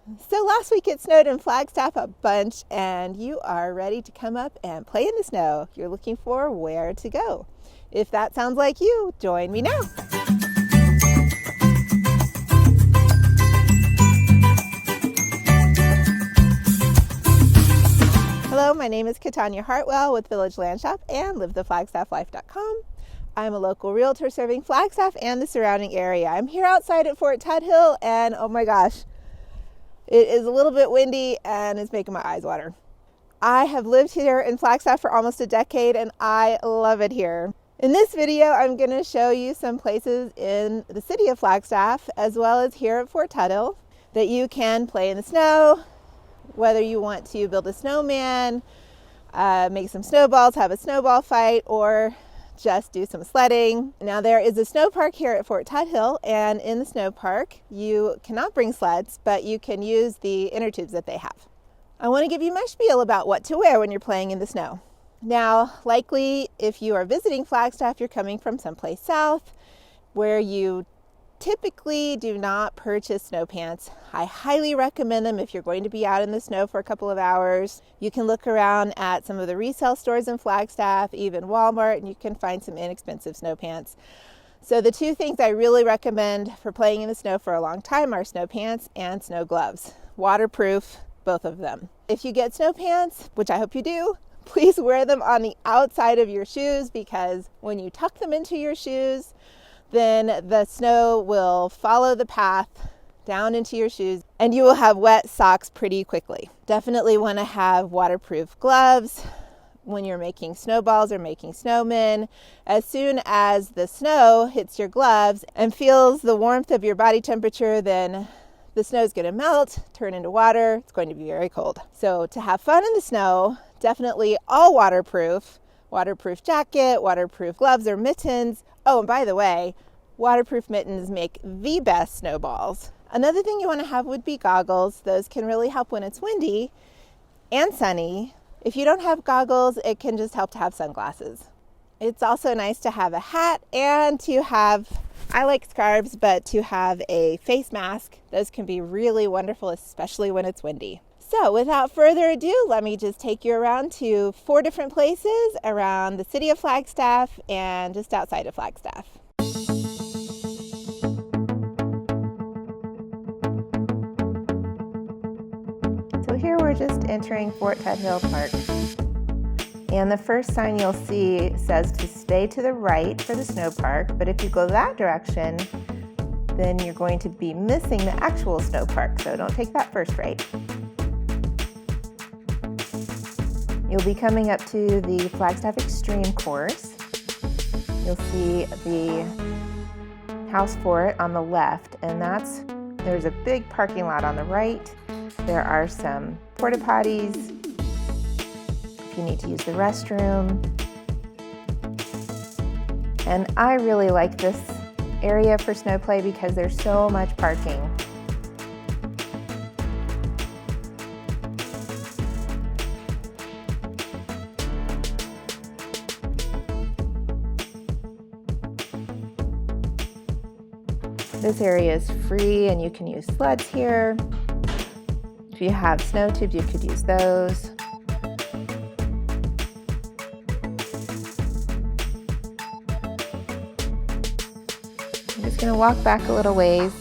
So last week it snowed in Flagstaff a bunch, and you are ready to come up and play in the snow. You're looking for where to go. If that sounds like you, join me now. Hello, my name is Katanya Hartwell with Village Land Shop and LiveTheFlagstaffLife.com. I'm a local realtor serving Flagstaff and the surrounding area. I'm here outside at Fort Tuthill, and oh my gosh, it is a little bit windy and it's making my eyes water. I have lived here in Flagstaff for almost a decade and I love it here. In this video, I'm going to show you some places in the city of Flagstaff as well as here at Fort Tuthill that you can play in the snow, whether you want to build a snowman, make some snowballs, have a snowball fight, or just do some sledding. Now there is a snow park here at Fort Tuthill, and in the snow park you cannot bring sleds, but you can use the inner tubes that they have. I want to give you my spiel about what to wear when you're playing in the snow. Now, likely if you are visiting Flagstaff, you're coming from someplace south where you typically do not purchase snow pants. I highly recommend them if you're going to be out in the snow for a couple of hours. You can look around at some of the resale stores in Flagstaff, even Walmart, and you can find some inexpensive snow pants. So the two things I really recommend for playing in the snow for a long time are snow pants and snow gloves. Waterproof, both of them. If you get snow pants, which I hope you do, please wear them on the outside of your shoes, because when you tuck them into your shoes, then the snow will follow the path down into your shoes and you will have wet socks pretty quickly. Definitely want to have waterproof gloves when you're making snowballs or making snowmen. As soon as the snow hits your gloves and feels the warmth of your body temperature, then the snow is going to melt, turn into water. It's going to be very cold. So to have fun in the snow, definitely all waterproof jacket, waterproof gloves or mittens. Oh, and by the way, waterproof mittens make the best snowballs. Another thing you want to have would be goggles. Those can really help when it's windy and sunny. If you don't have goggles, it can just help to have sunglasses. It's also nice to have a hat and to have, I like scarves, but to have a face mask. Those can be really wonderful, especially when it's windy. So without further ado, let me just take you around to 4 different places around the city of Flagstaff and just outside of Flagstaff. So here we're just entering Fort Tuthill Park. And the first sign you'll see says to stay to the right for the snow park, but if you go that direction, then you're going to be missing the actual snow park, so don't take that first right. You'll be coming up to the Flagstaff Extreme course. You'll see the house fort on the left, and there's a big parking lot on the right. There are some porta potties if you need to use the restroom. And I really like this area for snow play because there's so much parking. This area is free and you can use sleds here. If you have snow tubes, you could use those. I'm just going to walk back a little ways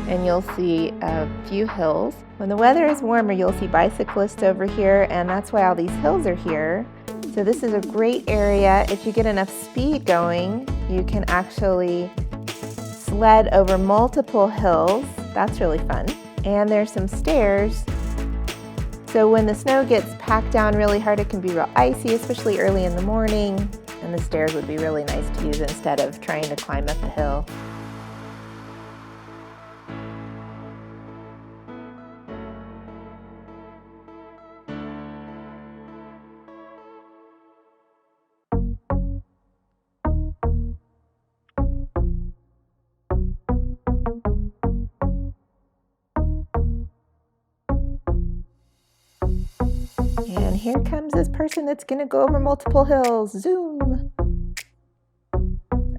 and you'll see a few hills. When the weather is warmer, you'll see bicyclists over here, and that's why all these hills are here. So this is a great area. If you get enough speed going, you can actually sled over multiple hills. That's really fun. And there's some stairs. So when the snow gets packed down really hard, it can be real icy, especially early in the morning. And the stairs would be really nice to use instead of trying to climb up the hill. And here comes this person that's going to go over multiple hills. Zoom!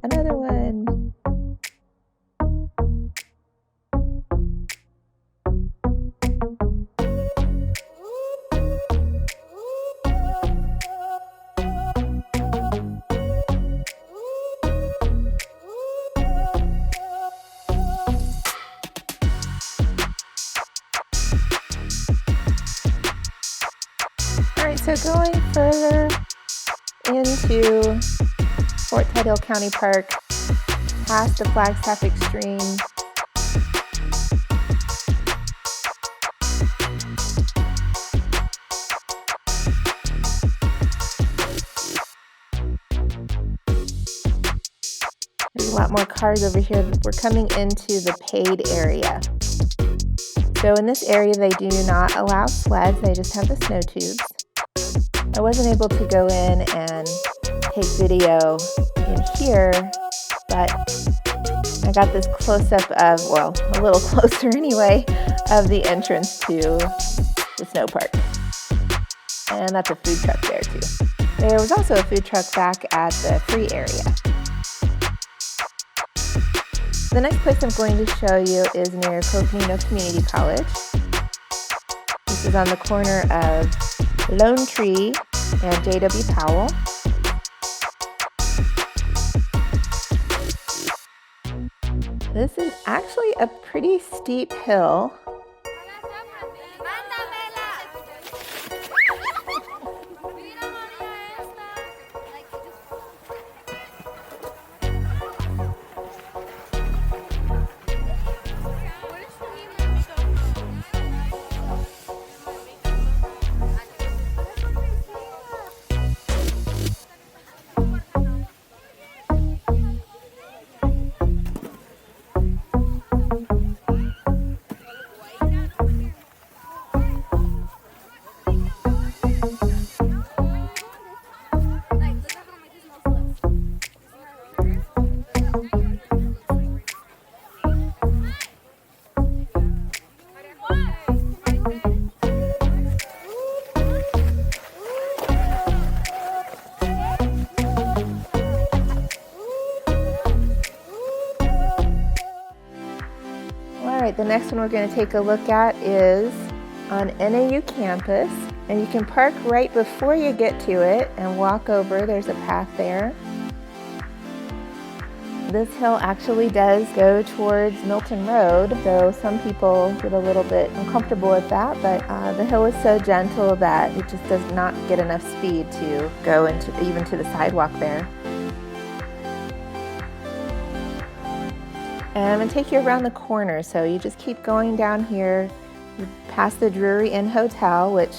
Another one. so going further into Fort Tuthill County Park, past the Flagstaff Extreme, there's a lot more cars over here. We're coming into the paid area. So in this area, they do not allow sleds, they just have the snow tubes. I wasn't able to go in and take video in here, but I got this close-up of, well, a little closer anyway, of the entrance to the snow park. And that's a food truck there too. There was also a food truck back at the free area. The next place I'm going to show you is near Coconino Community College. This is on the corner of Lone Tree and J.W. Powell. This is actually a pretty steep hill. Alright, the next one we're going to take a look at is on NAU campus, and you can park right before you get to it and walk over. There's a path there. This hill actually does go towards Milton Road, so some people get a little bit uncomfortable with that, but the hill is so gentle that it just does not get enough speed to go into even to the sidewalk there. And I'm going to take you around the corner, so you just keep going down here, you pass the Drury Inn Hotel, which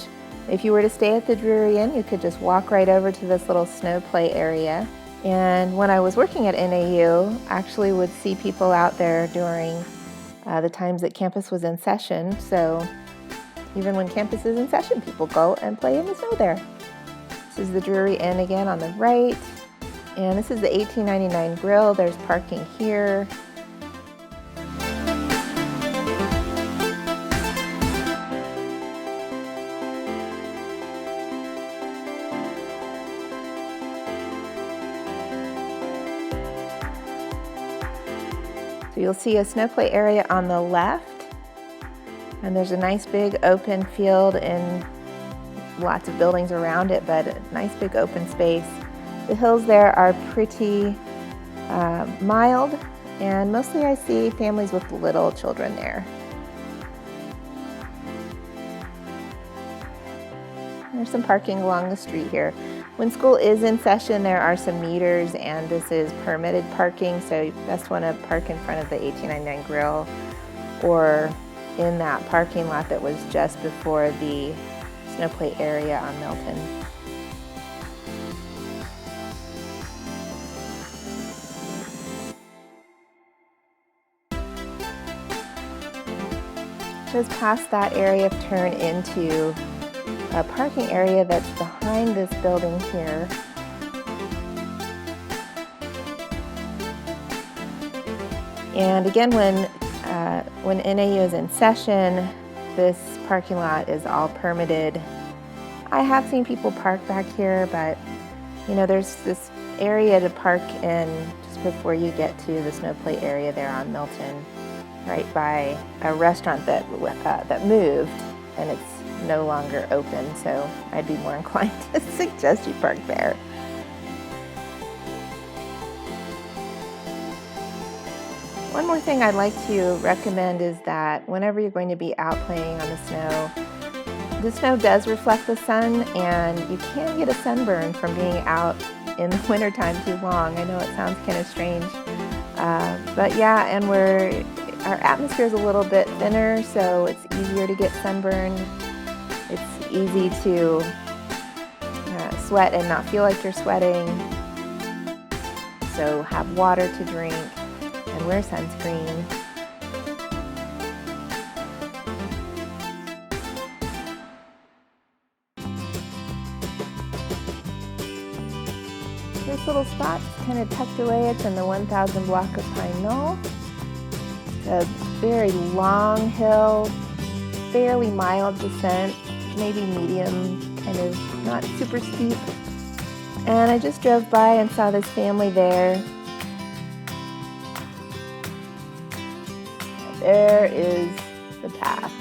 if you were to stay at the Drury Inn, you could just walk right over to this little snow play area. And when I was working at NAU, I actually would see people out there during the times that campus was in session, so even when campus is in session, people go and play in the snow there. This is the Drury Inn again on the right, and this is the $18.99 grill. There's parking here. So you'll see a snow play area on the left, and there's a nice big open field and lots of buildings around it, but a nice big open space. The hills there are pretty mild, and mostly I see families with little children there. There's some parking along the street here. When school is in session, there are some meters, and this is permitted parking, so you best want to park in front of the $18.99 grill or in that parking lot that was just before the snow play area on Milton. Just past that area, turn into a parking area that's behind this building here. And again, when NAU is in session, this parking lot is all permitted. I have seen people park back here, but you know, there's this area to park in just before you get to the snow play area there on Milton, right by a restaurant that moved, and it's no longer open, so I'd be more inclined to suggest you park there. One more thing I'd like to recommend is that whenever you're going to be out playing on the snow, The snow does reflect the sun, and you can get a sunburn from being out in the wintertime too long. I know it sounds kind of strange, but yeah, and our atmosphere is a little bit thinner, so it's easier to get sunburned. It's easy to sweat and not feel like you're sweating. So have water to drink and wear sunscreen. This little spot's kind of tucked away. It's in the 1000 block of Pine Knoll. It's a very long hill, fairly mild descent, maybe medium, kind of not super steep. And I just drove by and saw this family there. There is the path.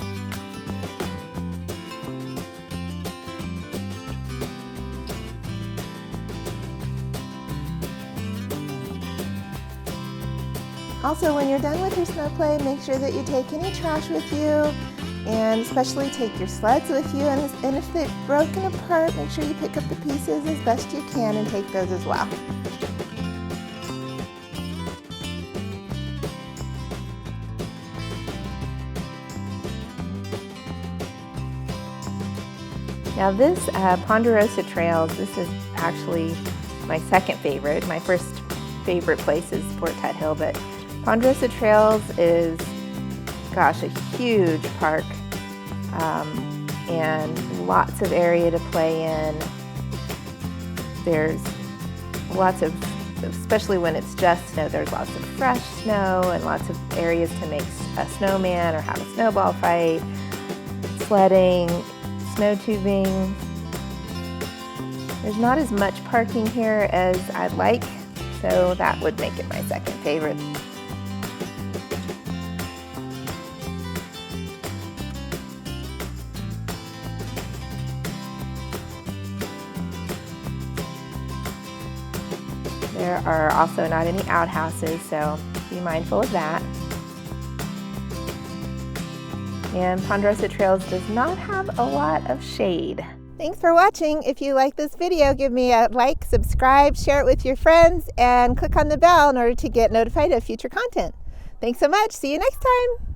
Also, when you're done with your snow play, make sure that you take any trash with you, and especially take your sleds with you. And if they've broken apart, make sure you pick up the pieces as best you can and take those as well. Now this Ponderosa Trails, this is actually my second favorite. My first favorite place is Fort Tuthill, but Ponderosa Trails is, gosh, a huge park, and lots of area to play in. There's lots of, especially when it's just snow, there's lots of fresh snow and lots of areas to make a snowman or have a snowball fight, sledding, snow tubing. There's not as much parking here as I'd like, so that would make it my second favorite. There are also not any outhouses, so be mindful of that. And Ponderosa Trails does not have a lot of shade. Thanks for watching. If you like this video, give me a like, subscribe, share it with your friends, and click on the bell in order to get notified of future content. Thanks so much. See you next time.